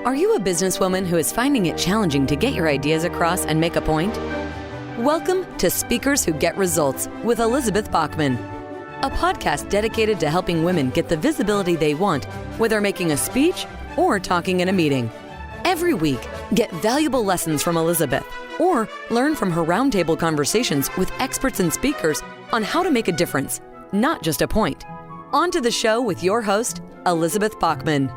Are you a businesswoman who is finding it challenging to get your ideas across and make a point? Welcome to Speakers Who Get Results with Elizabeth Bachman, a podcast dedicated to helping women get the visibility they want, whether making a speech or talking in a meeting. Every week, get valuable lessons from Elizabeth or learn from her roundtable conversations with experts and speakers on how to make a difference, not just a point. On to the show with your host, Elizabeth Bachman.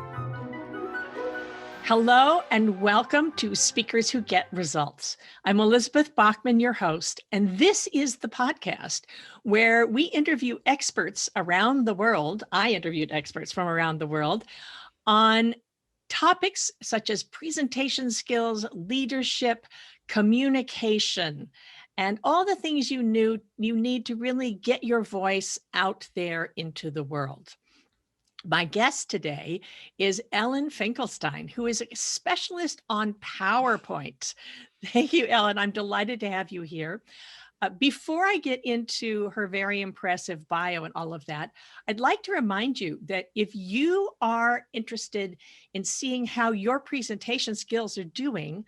Hello and welcome to Speakers Who Get Results. I'm Elizabeth Bachman, your host, and this is the podcast where we interview experts around the world. I interviewed experts from around the world on topics such as presentation skills, leadership, communication, and all the things you need to really get your voice out there into the world. My guest today is Ellen Finkelstein, who is a specialist on PowerPoint. Thank you, Ellen. I'm delighted to have you here. Before I get into her very impressive bio and all of that, I'd like to remind you that if you are interested in seeing how your presentation skills are doing,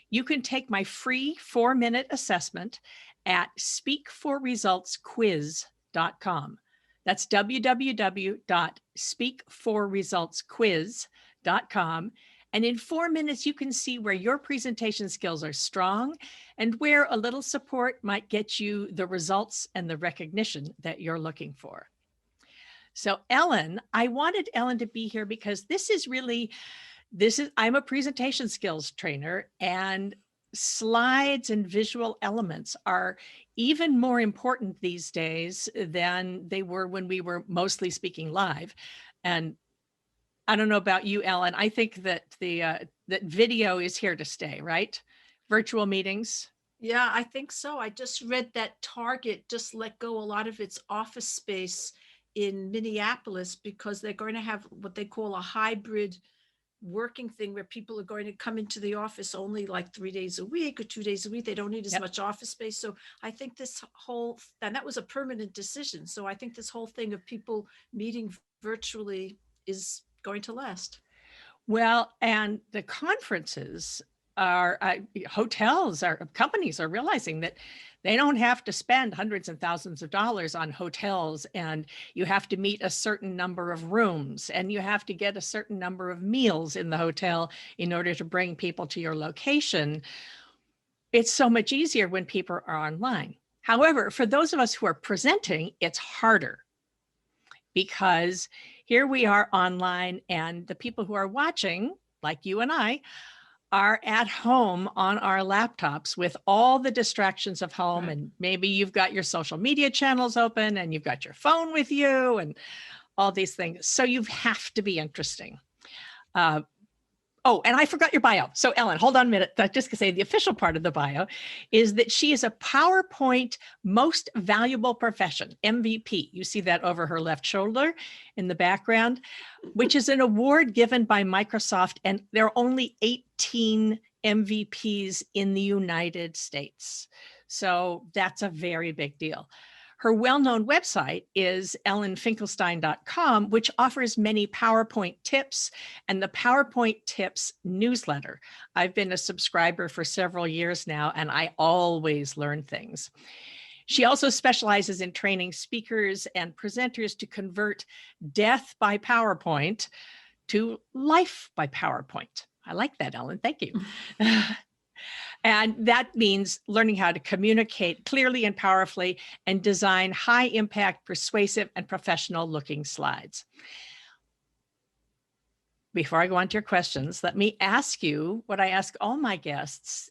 you can take my free 4-minute assessment at speakforresultsquiz.com. That's www.speakforresultsquiz.com. And in 4 minutes, you can see where your presentation skills are strong and where a little support might get you the results and the recognition that you're looking for. So Ellen, I wanted Ellen to be here because I'm a presentation skills trainer, and slides and visual elements are even more important these days than they were when we were mostly speaking live. And I don't know about you, Ellen. I think that that video is here to stay, right? Virtual meetings. Yeah, I think so. I just read that Target just let go a lot of its office space in Minneapolis because they're going to have what they call a hybrid working thing where people are going to come into the office only like 3 days a week or 2 days a week. They don't need as much office space. So I think and that was a permanent decision. So I think this whole thing of people meeting virtually is going to last. Well, and the conferences companies are realizing that they don't have to spend hundreds and thousands of dollars on hotels, and you have to meet a certain number of rooms, and you have to get a certain number of meals in the hotel in order to bring people to your location. It's so much easier when people are online. However, for those of us who are presenting, it's harder because here we are online, and the people who are watching, like you and I, are at home on our laptops with all the distractions of home. Right. And maybe you've got your social media channels open and you've got your phone with you and all these things. So you have to be interesting. And I forgot your bio. So Ellen, hold on a minute. Just to say the official part of the bio is that she is a PowerPoint Most Valuable Profession, MVP. You see that over her left shoulder in the background, which is an award given by Microsoft. And there are only 18 MVPs in the United States. So that's a very big deal. Her well-known website is ellenfinkelstein.com, which offers many PowerPoint tips and the PowerPoint tips newsletter. I've been a subscriber for several years now, and I always learn things. She also specializes in training speakers and presenters to convert death by PowerPoint to life by PowerPoint. I like that, Ellen. Thank you. And that means learning how to communicate clearly and powerfully and design high impact, persuasive, and professional looking slides. Before I go on to your questions, let me ask you what I ask all my guests,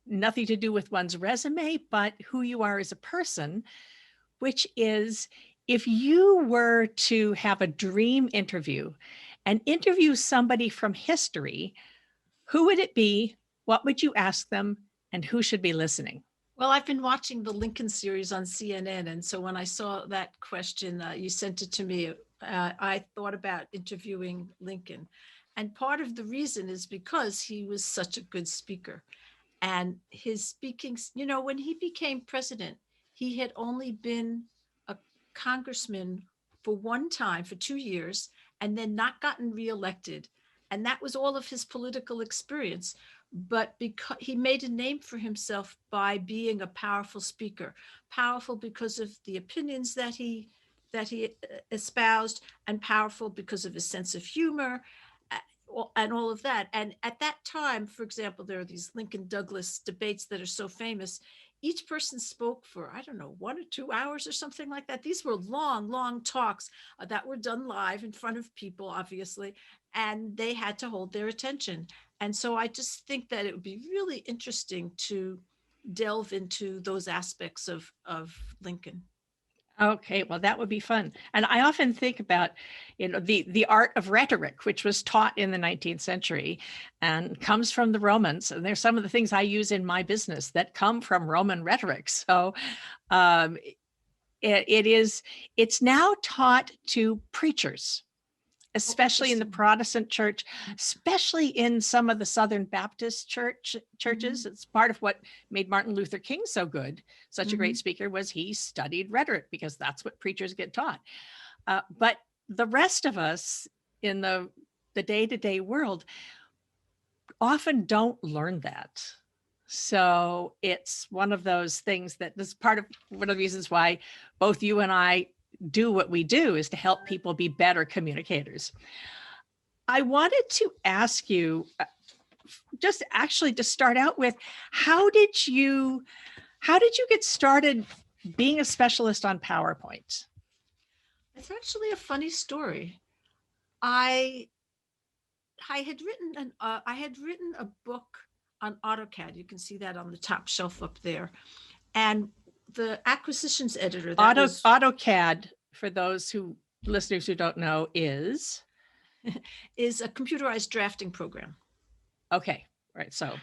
nothing to do with one's resume, but who you are as a person, which is, if you were to have a dream interview and interview somebody from history, who would it be? What would you ask them, and who should be listening? Well, I've been watching the Lincoln series on CNN. And so when I saw that question, you sent it to me, I thought about interviewing Lincoln. And part of the reason is because he was such a good speaker. And his speaking, when he became president, he had only been a congressman for one time, for 2 years, and then not gotten reelected. And that was all of his political experience. But because he made a name for himself by being a powerful speaker, powerful because of the opinions that he espoused, and powerful because of his sense of humor, and all of that. And at that time, for example, there are these Lincoln Douglas debates that are so famous. Each person spoke for, I don't know, 1 or 2 hours or something like that. These were long, long talks that were done live in front of people, obviously, and they had to hold their attention. And so I just think that it would be really interesting to delve into those aspects of Lincoln. Okay, well, that would be fun. And I often think about, the art of rhetoric, which was taught in the 19th century and comes from the Romans. And there's some of the things I use in my business that come from Roman rhetoric. So um, it's now taught to preachers, especially in the Protestant church, especially in some of the Southern Baptist churches. Mm-hmm. It's part of what made Martin Luther King so good, such a great speaker, was he studied rhetoric, because that's what preachers get taught. But the rest of us in the day-to-day world often don't learn that. So it's one of those things that is part of one of the reasons why both you and I do what we do, is to help people be better communicators. I wanted to ask you, just actually to start out with, how did you get started being a specialist on PowerPoint? It's actually a funny story. I had written a book on AutoCAD. You can see that on the top shelf up there. And the acquisitions editor, AutoCAD, for those listeners who don't know, is a computerized drafting program. Okay, right. So,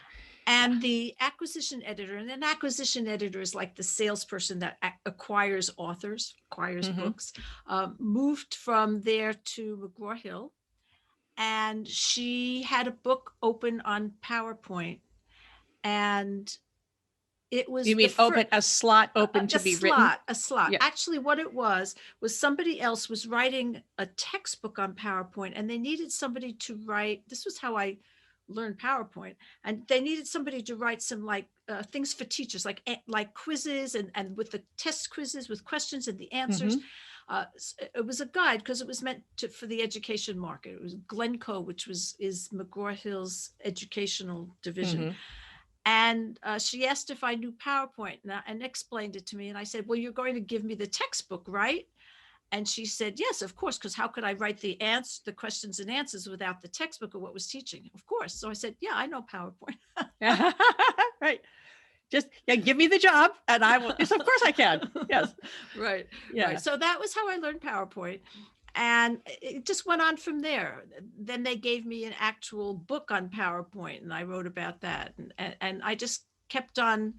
and the acquisition editor, and an acquisition editor is like the salesperson that acquires books, moved from there to McGraw-Hill, and she had a book open on PowerPoint, and it was, you mean a slot open to be written? A slot. Yeah. Actually, what it was somebody else was writing a textbook on PowerPoint, and they needed somebody to write. This was how I learned PowerPoint, and they needed somebody to write some things for teachers, like quizzes, and with the test quizzes with questions and the answers. It was a guide because it was meant for the education market. It was Glencoe, which is McGraw-Hill's educational division. And she asked if I knew PowerPoint, and explained it to me. And I said, well, you're going to give me the textbook, right? And she said, yes, of course, because how could I write the questions and answers without the textbook of what was teaching? Of course. So I said, yeah, I know PowerPoint. Right. Just give me the job and I will. Yes, of course I can. Yes. Right. Yeah. Right. So that was how I learned PowerPoint. And it just went on from there. Then they gave me an actual book on PowerPoint, and I wrote about that. And I just kept on.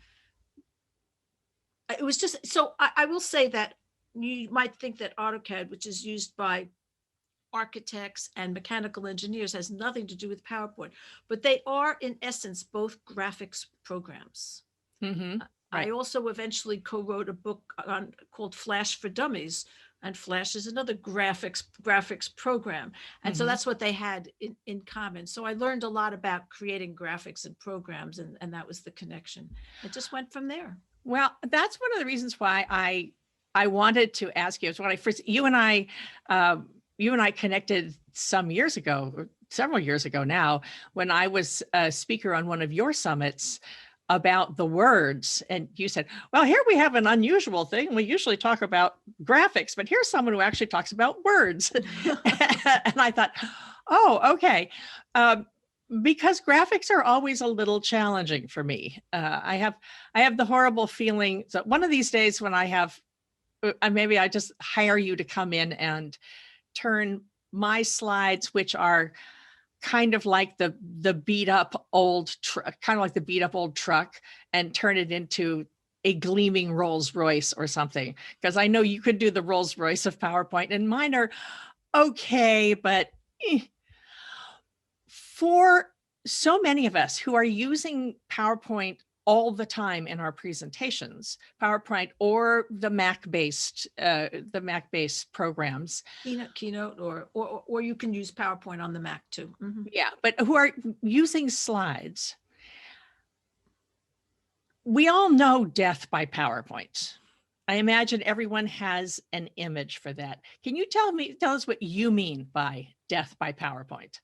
It was just, so I will say that you might think that AutoCAD, which is used by architects and mechanical engineers, has nothing to do with PowerPoint, but they are in essence both graphics programs. Right. I also eventually co-wrote a book called Flash for Dummies, and Flash is another graphics program. And so that's what they had in common. So I learned a lot about creating graphics and programs, and that was the connection. It just went from there. Well, that's one of the reasons why I wanted to ask you. Is when I first, you and I connected some years ago, or several years ago now, when I was a speaker on one of your summits about the words. And you said, well, here we have an unusual thing. We usually talk about graphics, but here's someone who actually talks about words. And I thought, oh, okay. Because graphics are always a little challenging for me. I have the horrible feeling that one of these days when maybe I just hire you to come in and turn my slides, which are kind of like the beat up old truck, and turn it into a gleaming Rolls Royce or something. Because I know you could do the Rolls Royce of PowerPoint, and mine are okay, but for so many of us who are using PowerPoint all the time in our presentations, PowerPoint or the Mac-based programs. Keynote, or you can use PowerPoint on the Mac too. Mhm. Yeah, but who are using slides. We all know death by PowerPoint. I imagine everyone has an image for that. Can you tell us what you mean by death by PowerPoint?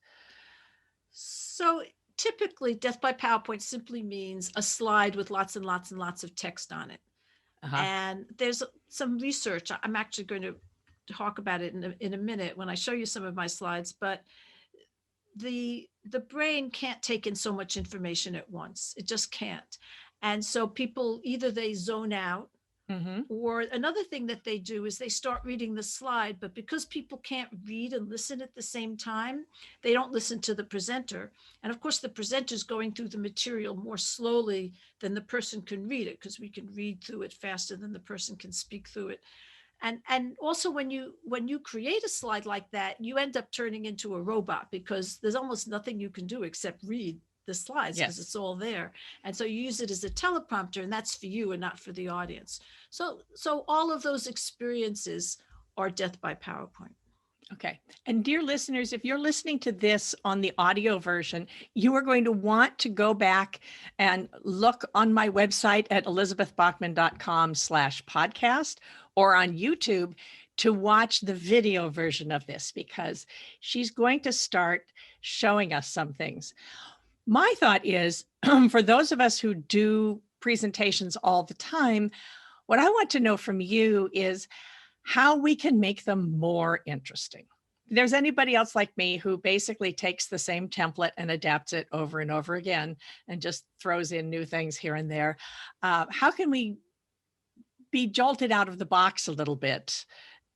So typically, death by PowerPoint simply means a slide with lots and lots and lots of text on it. Uh-huh. And there's some research. I'm actually going to talk about it in a minute when I show you some of my slides, but the brain can't take in so much information at once. It just can't. And so people, either they zone out, or another thing that they do is they start reading the slide, but because people can't read and listen at the same time, they don't listen to the presenter. And of course, the presenter is going through the material more slowly than the person can read it, because we can read through it faster than the person can speak through it. And also when you create a slide like that, you end up turning into a robot, because there's almost nothing you can do except read the slides, because it's all there. And so you use it as a teleprompter, and that's for you and not for the audience. So all of those experiences are death by PowerPoint. Okay. And dear listeners, if you're listening to this on the audio version, you are going to want to go back and look on my website at elizabethbachman.com/podcast or on YouTube to watch the video version of this, because she's going to start showing us some things. My thought is, for those of us who do presentations all the time, what I want to know from you is how we can make them more interesting. If there's anybody else like me who basically takes the same template and adapts it over and over again and just throws in new things here and there, how can we be jolted out of the box a little bit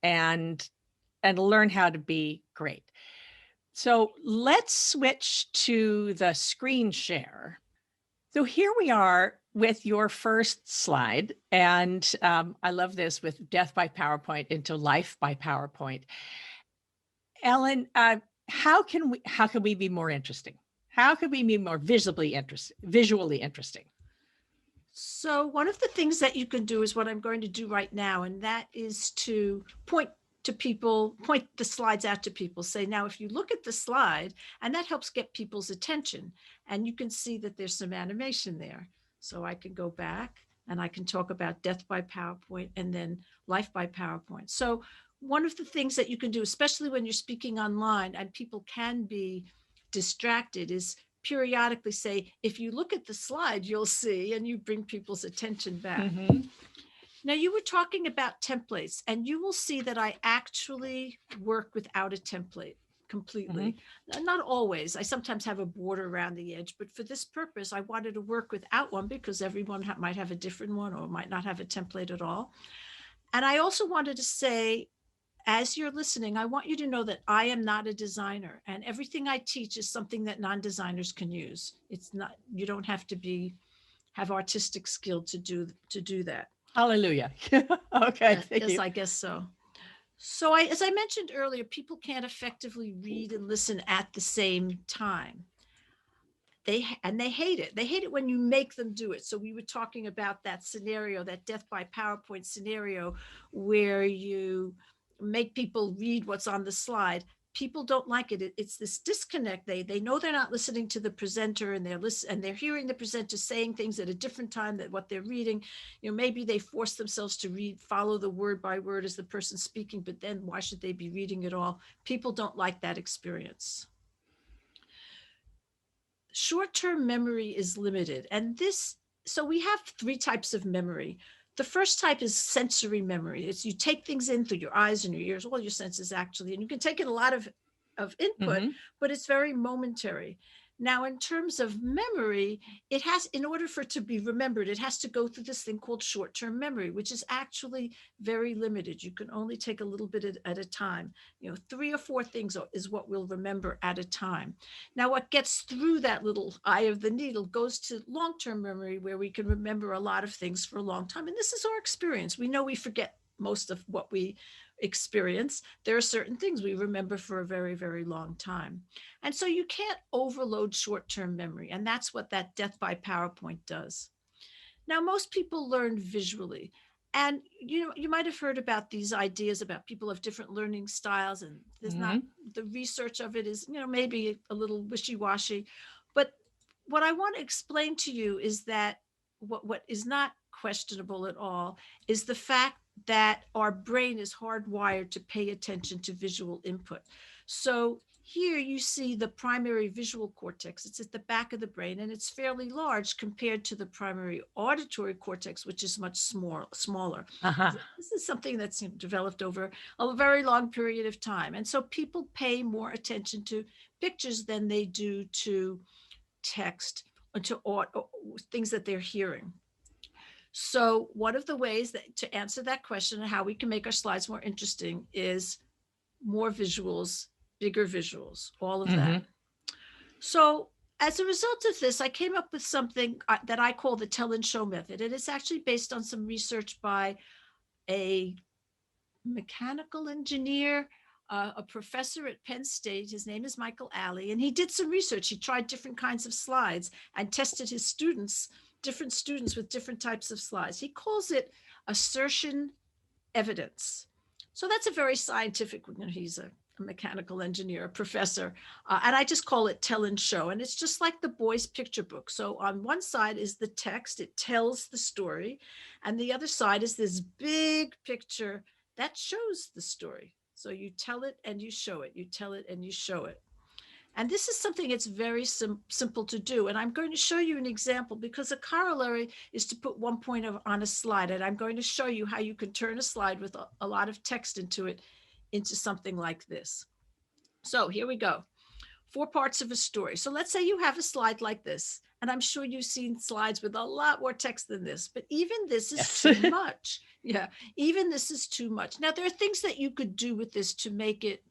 and learn how to be great? So let's switch to the screen share. So here we are with your first slide. And I love this, with death by PowerPoint into life by PowerPoint. Ellen, how can we be more interesting? How can we be more visually interesting? So one of the things that you can do is what I'm going to do right now, and that is to point the slides out to people, say, now, if you look at the slide, and that helps get people's attention, and you can see that there's some animation there. So I can go back and I can talk about death by PowerPoint and then life by PowerPoint. So one of the things that you can do, especially when you're speaking online and people can be distracted, is periodically say, if you look at the slide, you'll see, and you bring people's attention back. Now, you were talking about templates, and you will see that I actually work without a template completely. Not always. I sometimes have a border around the edge, but for this purpose, I wanted to work without one, because everyone might have a different one or might not have a template at all. And I also wanted to say, as you're listening, I want you to know that I am not a designer, and everything I teach is something that non-designers can use. It's not, you don't have to have artistic skill to do that. Hallelujah. Okay. Thank you. I guess so. So as I mentioned earlier, people can't effectively read and listen at the same time. They hate it. They hate it when you make them do it. So we were talking about that scenario, that death by PowerPoint scenario, where you make people read what's on the slide. People don't like it. It's this disconnect. They know they're not listening to the presenter, and they're hearing the presenter saying things at a different time than what they're reading. Maybe they force themselves to follow the word by word as the person speaking, but then why should they be reading it all? People don't like that experience. Short-term memory is limited, so we have 3 types of memory. The first type is sensory memory. It's you take things in through your eyes and your ears, all your senses actually, and you can take in a lot of input, but it's very momentary. Now, in terms of memory, in order for it to be remembered, it has to go through this thing called short-term memory, which is actually very limited. You can only take a little bit at a time. 3 or 4 things is what we'll remember at a time. Now, what gets through that little eye of the needle goes to long-term memory, where we can remember a lot of things for a long time. And this is our experience. We know we forget most of what we experience. There are certain things we remember for a very, very long time. And so you can't overload short-term memory. And that's what that death by PowerPoint does. Now, most people learn visually. And you might have heard about these ideas about people of different learning styles, and there's not the research of it is, maybe a little wishy-washy. But what I want to explain to you is that what is not questionable at all is the fact that our brain is hardwired to pay attention to visual input. So here you see the primary visual cortex. It's at the back of the brain, and it's fairly large compared to the primary auditory cortex, which is much smaller. This is something that's developed over a very long period of time. And so people pay more attention to pictures than they do to text or to things that they're hearing. So one of the ways that to answer that question and how we can make our slides more interesting is more visuals, bigger visuals, all of that. So as a result of this, I came up with something that I call the tell and show method. And it's actually based on some research by a mechanical engineer, a professor at Penn State. His name is Michael Alley, and he did some research. He tried different kinds of slides and tested his students, different students with different types of slides. He calls it assertion evidence. So that's a very scientific, he's a mechanical engineer, a professor, and I just call it tell and show. And it's just like the boys' picture book. So on one side is the text, it tells the story, and the other side is this big picture that shows the story. So you tell it and you show it, you tell it and you show it. And this is something that's very simple to do. And I'm going to show you an example, because a corollary is to put one point on a slide. And I'm going to show you how you can turn a slide with a lot of text into it, into something like this. So here we go. 4 parts of a story. So let's say you have a slide like this, and I'm sure you've seen slides with a lot more text than this, but even this is too much. Yeah, even this is too much. Now, there are things that you could do with this to make it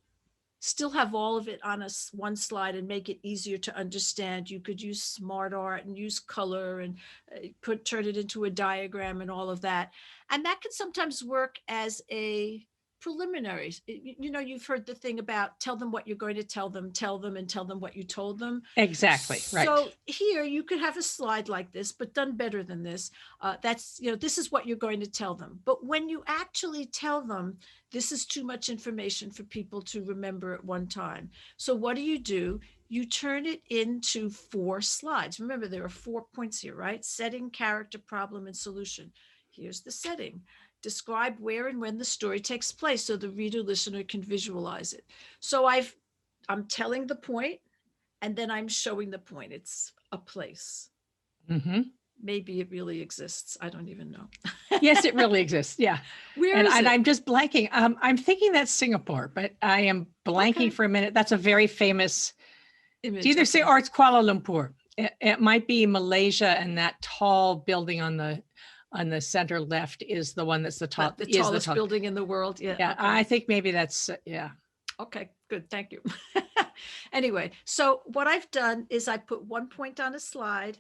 still have all of it on one slide and make it easier to understand. You could use smart art and use color and turn it into a diagram and all of that. And that can sometimes work as a preliminary. You've heard the thing about tell them what you're going to tell them, and tell them what you told them. Exactly. Right. So here you could have a slide like this, but done better than this. That's, this is what you're going to tell them. But when you actually tell them, this is too much information for people to remember at one time. So what do? You turn it into 4 slides. Remember, there are 4 points here, right? Setting, character, problem, and solution. Here's the setting. Describe where and when the story takes place so the reader listener can visualize it. So I'm telling the point, and then I'm showing the point. It's a place. Maybe it really exists. I don't even know. Yes, it really exists. Yeah. Where is it? And I'm just blanking. I'm thinking that's Singapore, but I am blanking for a minute. That's a very famous image. It's either say, or it's Kuala Lumpur. It might be Malaysia, and that tall building on the center left is the one that's the top. The tallest building in the world. Yeah. Yeah. Okay. I think maybe that's, yeah. Okay, good. Thank you. Anyway, so what I've done is I put 1 point on a slide.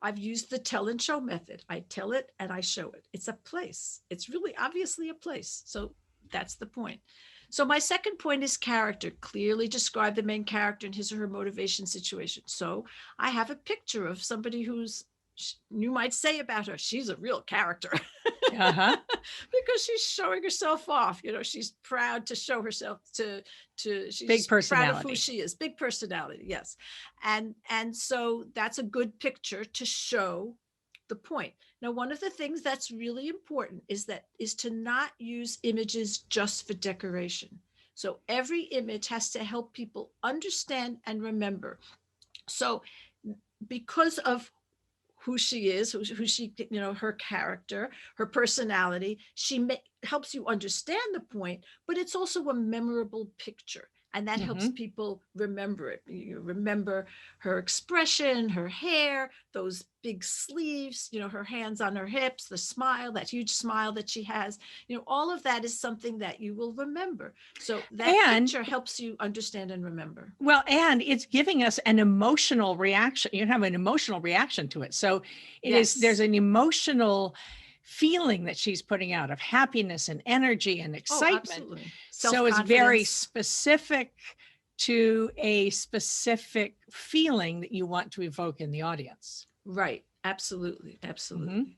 I've used the tell and show method. I tell it and I show it. It's a place. It's really obviously a place. So that's the point. So my second point is character. Clearly describe the main character and his or her motivation situation. So I have a picture of somebody who's, you might say about her, she's a real character. Because she's showing herself off. She's proud to show herself she's big personality. Proud of who she is. Big personality, yes. And so that's a good picture to show the point. Now, one of the things that's really important is to not use images just for decoration. So every image has to help people understand and remember. So because of who she is, who she, her character, her personality, helps you understand the point, but it's also a memorable picture. And that helps people remember it. You remember her expression, her hair, those big sleeves, her hands on her hips, the smile, that huge smile that she has, all of that is something that you will remember. So that picture helps you understand and remember. Well, and it's giving us an emotional reaction. You have an emotional reaction to it. So there's an emotional feeling that she's putting out of happiness and energy and excitement. So it's very specific to a specific feeling that you want to evoke in the audience. Right. Absolutely. Absolutely.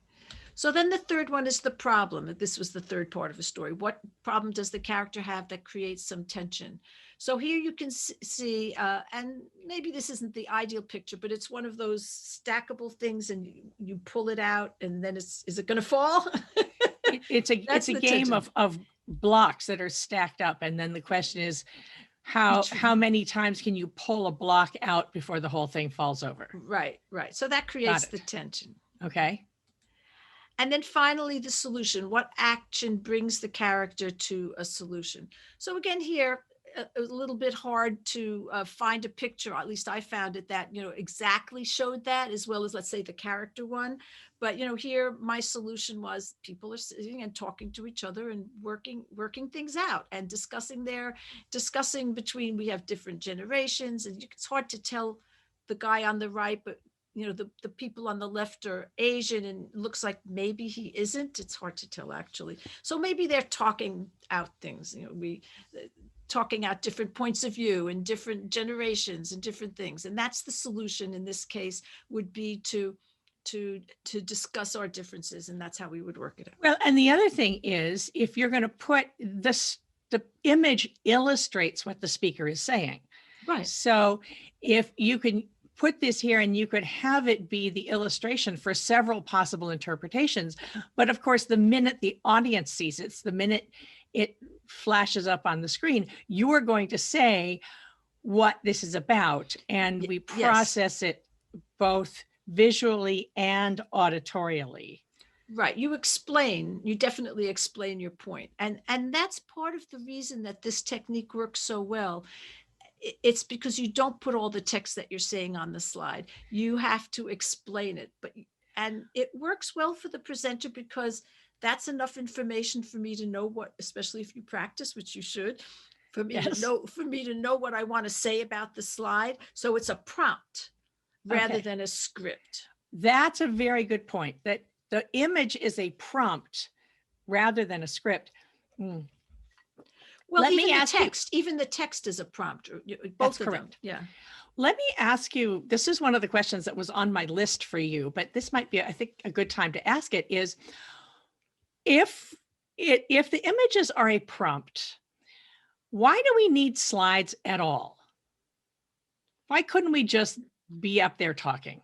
So then the third one is the problem. This was the third part of the story. What problem does the character have that creates some tension? So here you can see, and maybe this isn't the ideal picture, but it's one of those stackable things, and you pull it out, and then is it going to fall? It's a game of blocks that are stacked up, and then the question is, how many times can you pull a block out before the whole thing falls over? Right. So that creates the tension. Okay. And then finally, the solution. What action brings the character to a solution? So again, here, a little bit hard to find a picture, or at least I found it, that, exactly showed that, as well as, let's say, the character one. But, here, my solution was people are sitting and talking to each other and working things out and discussing between, we have different generations, and it's hard to tell the guy on the right, but the people on the left are Asian, and looks like maybe he isn't. It's hard to tell, actually. So maybe they're talking out things, talking out different points of view and different generations and different things. And that's the solution in this case, would be to discuss our differences. And that's how we would work it out. Well, and the other thing is, if you're going to put this, the image illustrates what the speaker is saying. Right. So if you can put this here, and you could have it be the illustration for several possible interpretations. But of course, the minute the audience sees it, the minute it flashes up on the screen, you are going to say what this is about. And we process it both visually and auditorially. Right. You definitely explain your point. And that's part of the reason that this technique works so well. It's because you don't put all the text that you're saying on the slide. You have to explain it. And it works well for the presenter, because that's enough information for me to know what, especially if you practice, which you should, for me to know what I want to say about the slide. So it's a prompt rather than a script. That's a very good point, that the image is a prompt rather than a script. Well, even the text is a prompt. Both of them. Yeah. Let me ask you, this is one of the questions that was on my list for you, but this might be, I think, a good time to ask it, is if the images are a prompt, why do we need slides at all? Why couldn't we just be up there talking?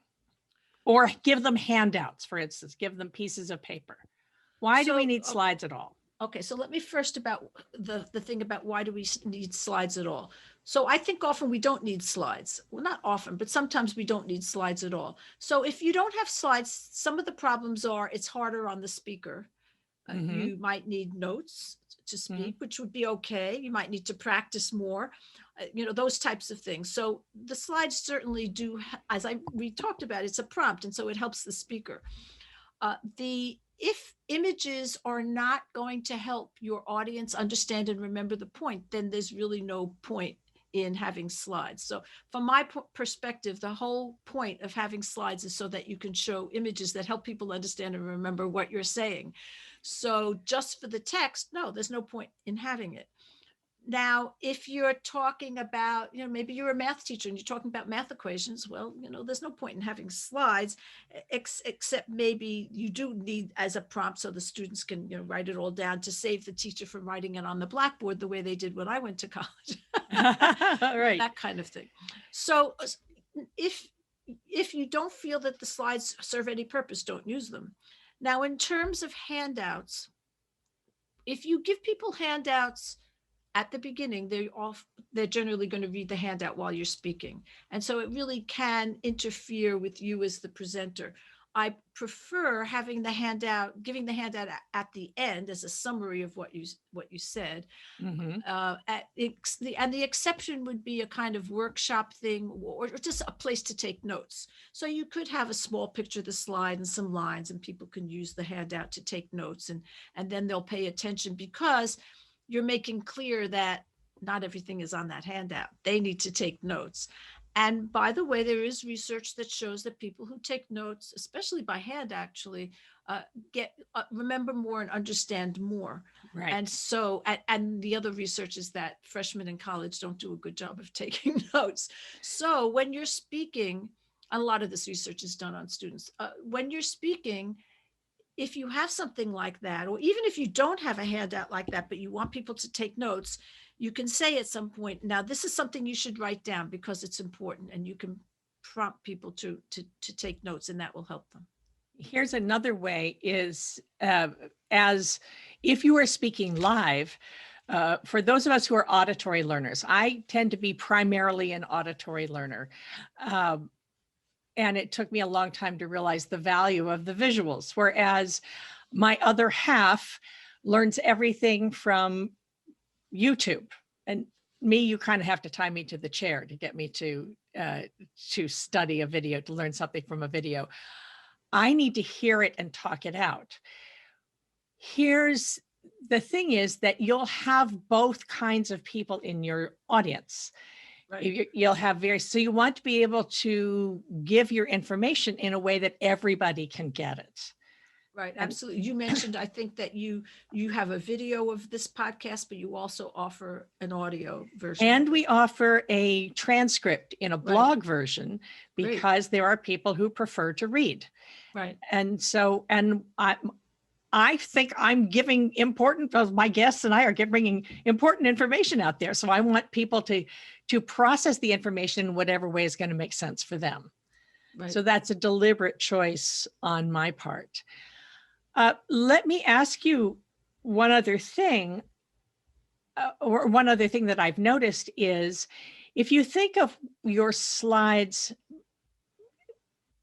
Or give them handouts, for instance, give them pieces of paper. Why do we need slides at all? Okay, so let me first about the thing about why do we need slides at all. So I think often we don't need slides. Well, not often, but sometimes we don't need slides at all. So if you don't have slides, some of the problems are it's harder on the speaker. You might need notes to speak, which would be okay. You might need to practice more, those types of things. So the slides certainly do, as we talked about, it's a prompt, and so it helps the speaker. If images are not going to help your audience understand and remember the point, then there's really no point in having slides. So from my perspective, the whole point of having slides is so that you can show images that help people understand and remember what you're saying. So just for the text, no, there's no point in having it. Now, if you're talking about, maybe you're a math teacher and you're talking about math equations, well, there's no point in having slides, except maybe you do need as a prompt so the students can, write it all down to save the teacher from writing it on the blackboard the way they did when I went to college. Right. That kind of thing. So if you don't feel that the slides serve any purpose, don't use them. Now, in terms of handouts, if you give people handouts at the beginning, they're generally going to read the handout while you're speaking. And so it really can interfere with you as the presenter. I prefer giving the handout at the end as a summary of what you said. And the exception would be a kind of workshop thing, or just a place to take notes. So you could have a small picture of the slide and some lines, and people can use the handout to take notes, and then they'll pay attention, because you're making clear that not everything is on that handout. They need to take notes. And by the way, there is research that shows that people who take notes, especially by hand, actually remember more and understand more. Right. And so, and the other research is that freshmen in college don't do a good job of taking notes. So when you're speaking, and a lot of this research is done on students, when you're speaking, if you have something like that, or even if you don't have a handout like that, but you want people to take notes, you can say at some point, now this is something you should write down because it's important, and you can prompt people to take notes, and that will help them. Here's another way is as if you are speaking live, for those of us who are auditory learners, I tend to be primarily an auditory learner. And it took me a long time to realize the value of the visuals, whereas my other half learns everything from YouTube. And me, you kind of have to tie me to the chair to get me to study a video, to learn something from a video. I need to hear it and talk it out. Here's the thing is that you'll have both kinds of people in your audience. Right. You'll have so you want to be able to give your information in a way that everybody can get it. Right, absolutely. You mentioned, I think that you have a video of this podcast, but you also offer an audio version. And we offer a transcript in a blog version because there are people who prefer to read. Right. And so, I think I'm giving my guests and I are bringing important information out there. So I want people to process the information in whatever way is going to make sense for them. Right. So that's a deliberate choice on my part. Let me ask you one other thing, or one other thing that I've noticed is if you think of your slides,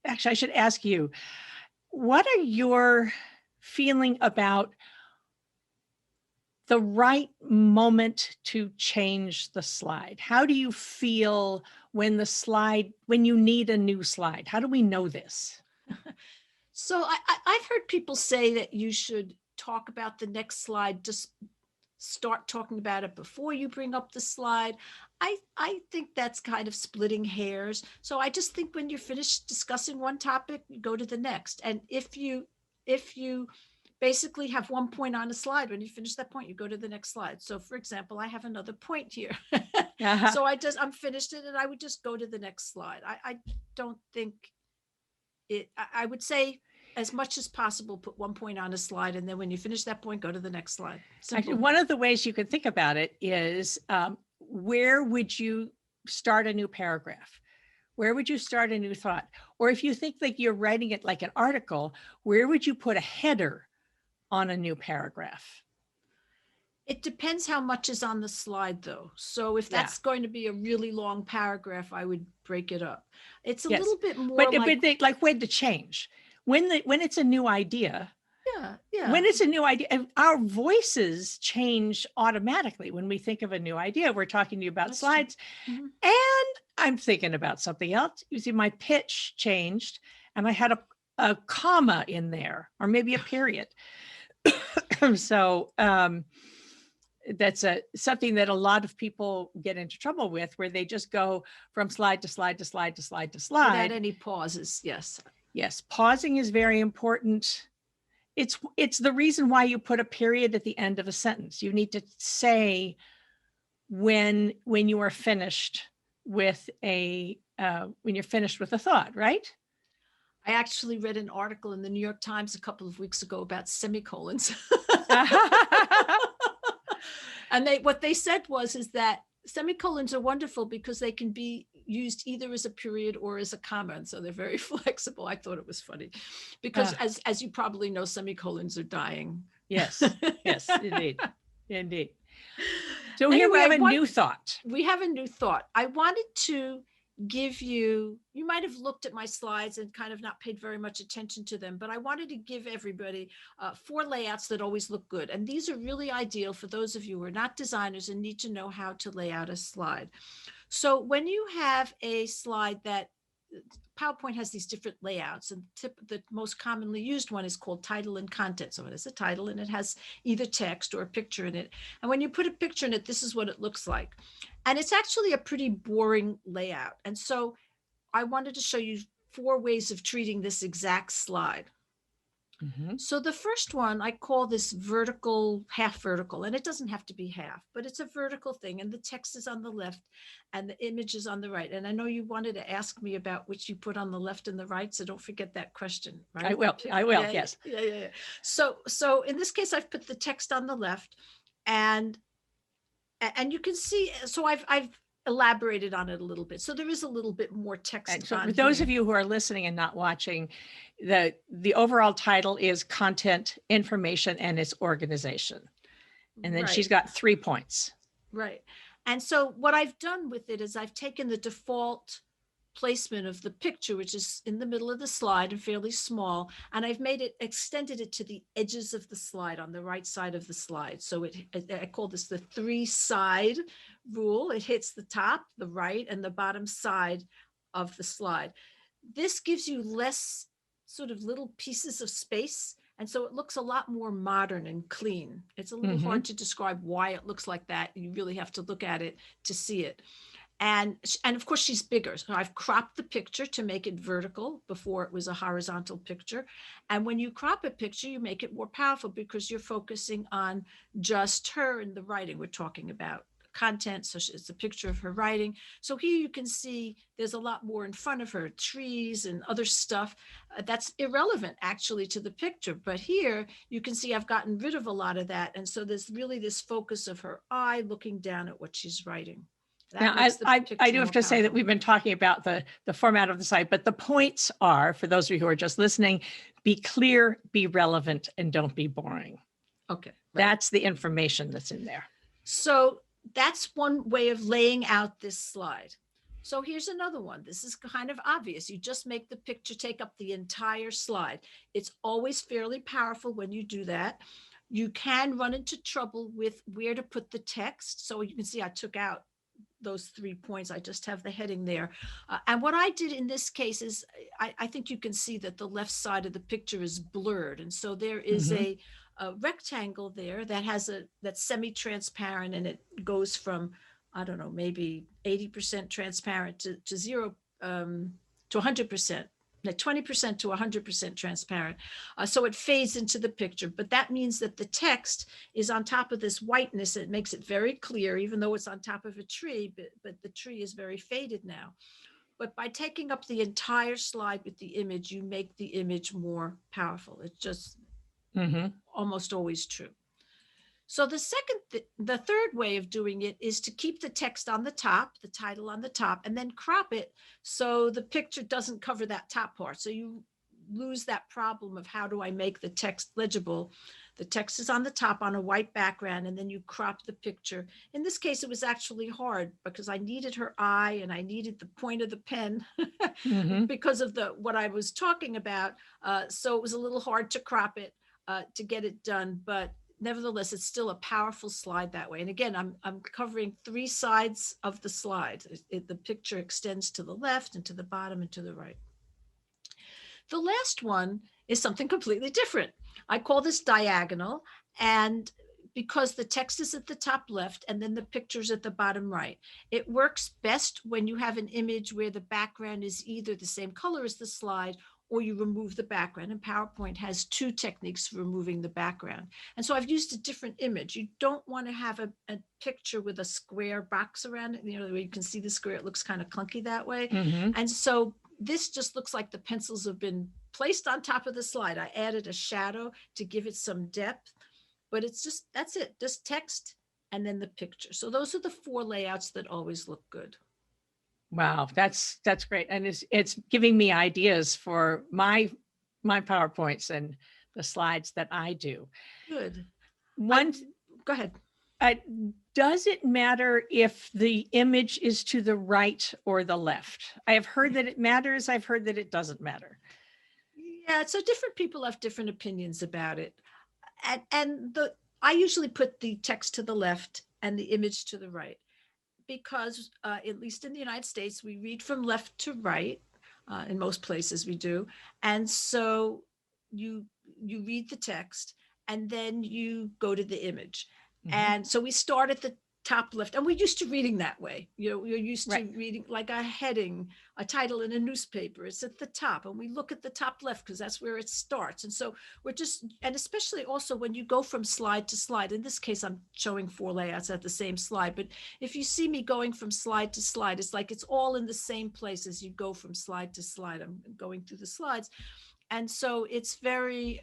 actually, I should ask you, what are your feeling about the right moment to change the slide? How do you feel when you need a new slide? How do we know this? So I've heard people say that you should talk about the next slide, just start talking about it before you bring up the slide. I think that's kind of splitting hairs. So I just think when you're finished discussing one topic, you go to the next. And if you basically have one point on a slide, when you finish that point, you go to the next slide. So for example, I have another point here. So I'm finished it and I would just go to the next slide. I don't think I would say as much as possible, put one point on a slide. And then when you finish that point, go to the next slide. Actually, one of the ways you can think about it is where would you start a new paragraph? Where would you start a new thought? Or if you think like you're writing it like an article, where would you put a header on a new paragraph? It depends how much is on the slide, though. So if that's going to be a really long paragraph, I would break it up. It's a little bit more like when to change. When it's a new idea. Yeah. When it's a new idea, and our voices change automatically when we think of a new idea. We're talking to you about slides, and I'm thinking about something else. You see, my pitch changed, and I had a comma in there, or maybe a period. So that's something that a lot of people get into trouble with, where they just go from slide to slide to slide to slide to slide without any pauses. Yes, pausing is very important. It's the reason why you put a period at the end of a sentence. You need to say when you are finished with when you're finished with a thought, right? I actually read an article in the New York Times a couple of weeks ago about semicolons. And what they said is that semicolons are wonderful because they can be used either as a period or as a comma. And so they're very flexible. I thought it was funny because as you probably know, semicolons are dying. Yes, indeed. So anyway, here we have a new thought. We have a new thought. I wanted to give you might have looked at my slides and kind of not paid very much attention to them, but I wanted to give everybody 4 layouts that always look good. And these are really ideal for those of you who are not designers and need to know how to lay out a slide. So when you have a slide that PowerPoint has these different layouts, and the most commonly used one is called title and content. So it has a title and it has either text or a picture in it. And when you put a picture in it, this is what it looks like. And it's actually a pretty boring layout. And so I wanted to show you 4 ways of treating this exact slide. Mhm. So the first one, I call this vertical, half vertical, and it doesn't have to be half, but it's a vertical thing. And the text is on the left and the image is on the right. And I know you wanted to ask me about which you put on the left and the right. So don't forget that question, right? I will. I will. Yeah, Yes. yeah. So in this case, I've put the text on the left, and you can see, so I've elaborated on it a little bit. So there is a little bit more text And so on for those here. of you who are listening and not watching, the overall title is Content, Information, and its Organization. And then she's got 3 points. Right. And so what I've done with it is I've taken the default placement of the picture, which is in the middle of the slide and fairly small, and I've extended it to the edges of the slide on the right side of the slide. So I call this the 3-side rule. It hits the top, the right, and the bottom side of the slide. This gives you less sort of little pieces of space. And so it looks a lot more modern and clean. It's a little hard to describe why it looks like that. You really have to look at it to see it. And of course, she's bigger. So I've cropped the picture to make it vertical. Before it was a horizontal picture. And when you crop a picture, you make it more powerful because you're focusing on just her and the writing we're talking about. Content, so it's a picture of her writing. So here you can see there's a lot more in front of her, trees and other stuff that's irrelevant actually to the picture. But here you can see I've gotten rid of a lot of that. And so there's really this focus of her eye looking down at what she's writing. Now, I do have to say that we've been talking about the format of the site, but the points are, for those of you who are just listening, be clear, be relevant, and don't be boring. Okay. Right. That's the information that's in there. So that's one way of laying out this slide. So here's another one. This is kind of obvious. You just make the picture take up the entire slide. It's always fairly powerful when you do that. You can run into trouble with where to put the text. So you can see I took out those 3 points. I just have the heading there. And what I did in this case is I think you can see that the left side of the picture is blurred. And so there is a rectangle there that has that's semi-transparent, and it goes from, I don't know, maybe 80% transparent to 0 to 100%. 20% to 100% transparent. So it fades into the picture, but that means that the text is on top of this whiteness. It makes it very clear, even though it's on top of a tree, but the tree is very faded now. But by taking up the entire slide with the image, you make the image more powerful. It's just almost always true. So the third way of doing it is to keep the text on the top, the title on the top, and then crop it so the picture doesn't cover that top part. So you lose that problem of how do I make the text legible. The text is on the top on a white background, and then you crop the picture. In this case, it was actually hard because I needed her eye and I needed the point of the pen because of what I was talking about. So it was a little hard to crop it to get it done, but nevertheless, it's still a powerful slide that way. And again, I'm covering 3 sides of the slide. The picture extends to the left and to the bottom and to the right. The last one is something completely different. I call this diagonal, and because the text is at the top left and then the picture's at the bottom right. It works best when you have an image where the background is either the same color as the slide or you remove the background. And PowerPoint has 2 techniques for removing the background. And so I've used a different image. You don't want to have a picture with a square box around it. You know, where you can see the square, it looks kind of clunky that way. And so this just looks like the pencils have been placed on top of the slide. I added a shadow to give it some depth, but it's just, that's it, just text and then the picture. So those are the 4 layouts that always look good. Wow, that's great. And it's giving me ideas for my PowerPoints and the slides that I do. Good. Go ahead. Does it matter if the image is to the right or the left? I have heard that it matters. I've heard that it doesn't matter. Yeah, so different people have different opinions about it. And I usually put the text to the left and the image to the right, because at least in the United States, we read from left to right. In most places we do. And so you read the text and then you go to the image. And so we start at top left. And we're used to reading that way. You're used to Right. reading like a heading, a title in a newspaper. It's at the top, and we look at the top left because that's where it starts. And so and especially also when you go from slide to slide, in this case, I'm showing 4 layouts at the same slide, but if you see me going from slide to slide, it's like it's all in the same place as you go from slide to slide. I'm going through the slides. And so it's very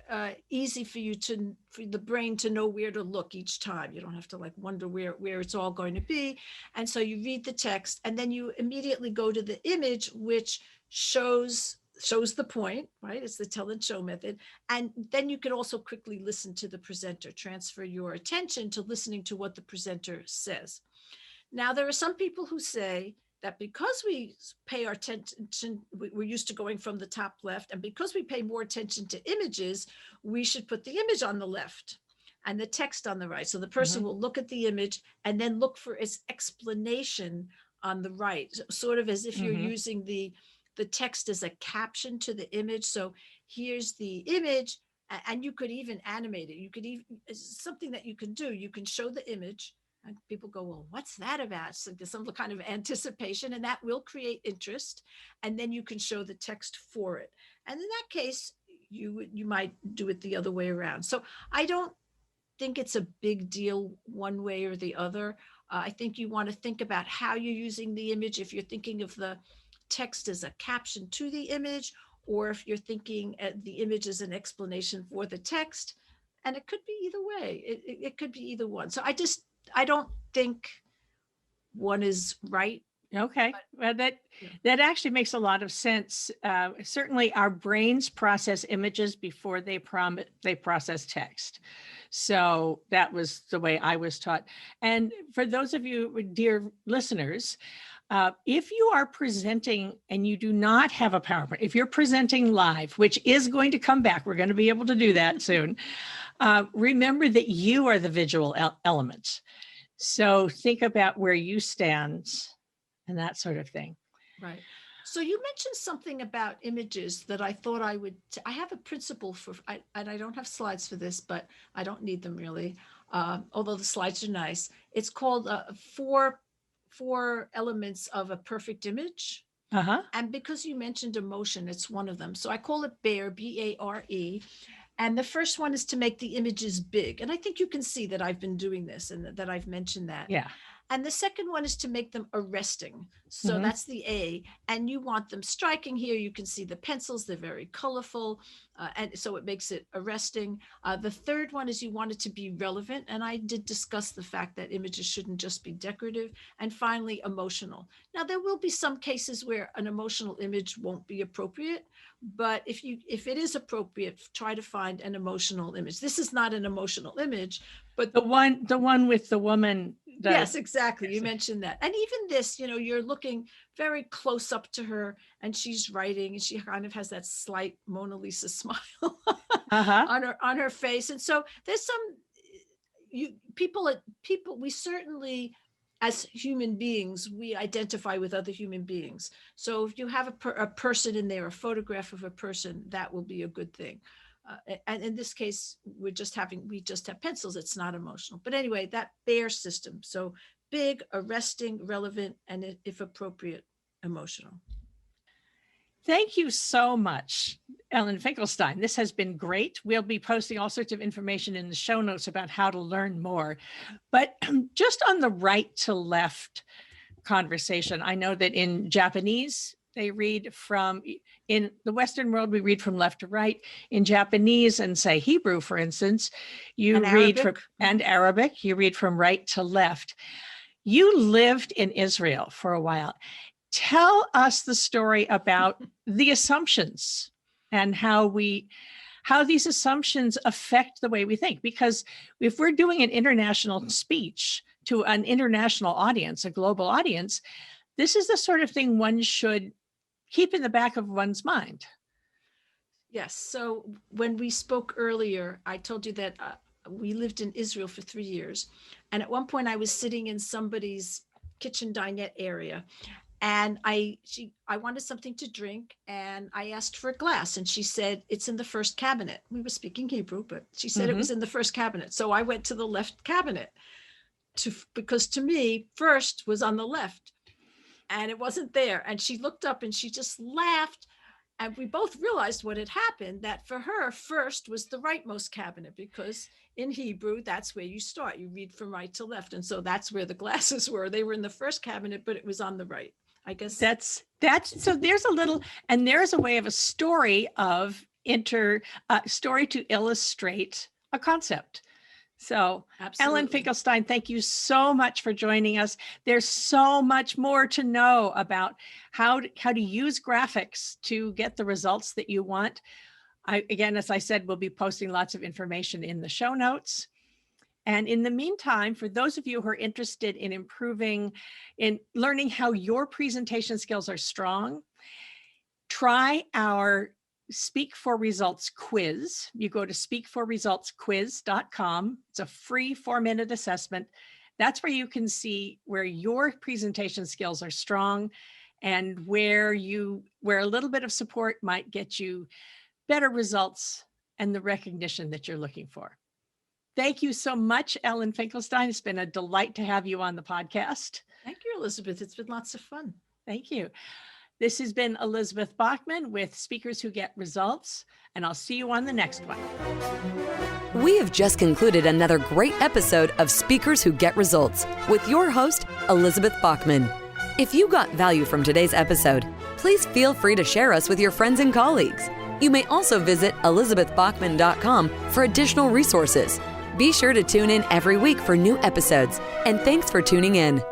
easy for the brain to know where to look each time. You don't have to like wonder where it's all going to be. And so you read the text, and then you immediately go to the image, which shows the point, right? It's the tell and show method. And then you can also quickly listen to the presenter, transfer your attention to listening to what the presenter says. Now, there are some people who say that because we pay our attention, we're used to going from the top left, and because we pay more attention to images, we should put the image on the left and the text on the right. So the person will look at the image and then look for its explanation on the right, sort of as if you're using the text as a caption to the image. So here's the image, and you could even animate it. You could even, something that you can do, you can show the image, and people go, well, what's that about? So there's some kind of anticipation, and that will create interest. And then you can show the text for it. And in that case, you might do it the other way around. So I don't think it's a big deal one way or the other. I think you want to think about how you're using the image. If you're thinking of the text as a caption to the image, or if you're thinking the image as an explanation for the text, and it could be either way. It could be either one. So I don't think one is right. Okay. Well, that actually makes a lot of sense. Certainly our brains process images before they process text. So that was the way I was taught. And for those of you, dear listeners, if you are presenting and you do not have a PowerPoint, if you're presenting live, which is going to come back, we're going to be able to do that soon. Remember that you are the visual element. So think about where you stand and that sort of thing. Right. So you mentioned something about images that I thought I have a principle for, and I don't have slides for this, but I don't need them really, although the slides are nice. It's called four elements of a perfect image. And because you mentioned emotion, it's one of them. So I call it BARE, BARE. And the first one is to make the images big. And I think you can see that I've been doing this and that I've mentioned that. Yeah. And the second one is to make them arresting. So that's the A. And you want them striking here. You can see the pencils. They're very colorful. And so it makes it arresting. The third one is you want it to be relevant. And I did discuss the fact that images shouldn't just be decorative. And finally, emotional. Now, there will be some cases where an emotional image won't be appropriate. But if it is appropriate, try to find an emotional image. This is not an emotional image, but the one with the woman. Yes, exactly. You mentioned that. And even this, you're looking very close up to her and she's writing and she kind of has that slight Mona Lisa smile on her face. And so there's some people, we certainly, as human beings, we identify with other human beings. So if you have a person in there, a photograph of a person, that will be a good thing. And in this case, we just have pencils. It's not emotional. But anyway, that BARE system. So big, arresting, relevant, and if appropriate, emotional. Thank you so much, Ellen Finkelstein. This has been great. We'll be posting all sorts of information in the show notes about how to learn more. But just on the right to left conversation, I know that in Japanese, they read in the Western world, we read from left to right. In Japanese and say Hebrew, for instance, you read and Arabic, you read from right to left. You lived in Israel for a while. Tell us the story about the assumptions and how these assumptions affect the way we think. Because if we're doing an international speech to an international audience, a global audience, this is the sort of thing one should keep in the back of one's mind. Yes. So when we spoke earlier, I told you that we lived in Israel for 3 years. And at one point I was sitting in somebody's kitchen dinette area and I wanted something to drink and I asked for a glass and she said, it's in the first cabinet. We were speaking Hebrew, but she said it was in the first cabinet. So I went to the left cabinet. because to me, first was on the left and it wasn't there. And she looked up and she just laughed. And we both realized what had happened, that for her, first was the rightmost cabinet, because in Hebrew, that's where you start. You read from right to left. And so that's where the glasses were. They were in the first cabinet, but it was on the right. I guess that's so there's a way of a story of story to illustrate a concept. So absolutely. Ellen Finkelstein, thank you so much for joining us. There's so much more to know about how to use graphics to get the results that you want. Again, as I said, we'll be posting lots of information in the show notes. And in the meantime, for those of you who are interested in improving, in learning how your presentation skills are strong, try our Speak for Results quiz. You go to speakforresultsquiz.com. It's a free 4-minute assessment. That's where you can see where your presentation skills are strong and where a little bit of support might get you better results and the recognition that you're looking for. Thank you so much, Ellen Finkelstein. It's been a delight to have you on the podcast. Thank you, Elizabeth. It's been lots of fun. Thank you. This has been Elizabeth Bachman with Speakers Who Get Results, and I'll see you on the next one. We have just concluded another great episode of Speakers Who Get Results with your host, Elizabeth Bachman. If you got value from today's episode, please feel free to share us with your friends and colleagues. You may also visit elizabethbachman.com for additional resources. Be sure to tune in every week for new episodes, and thanks for tuning in.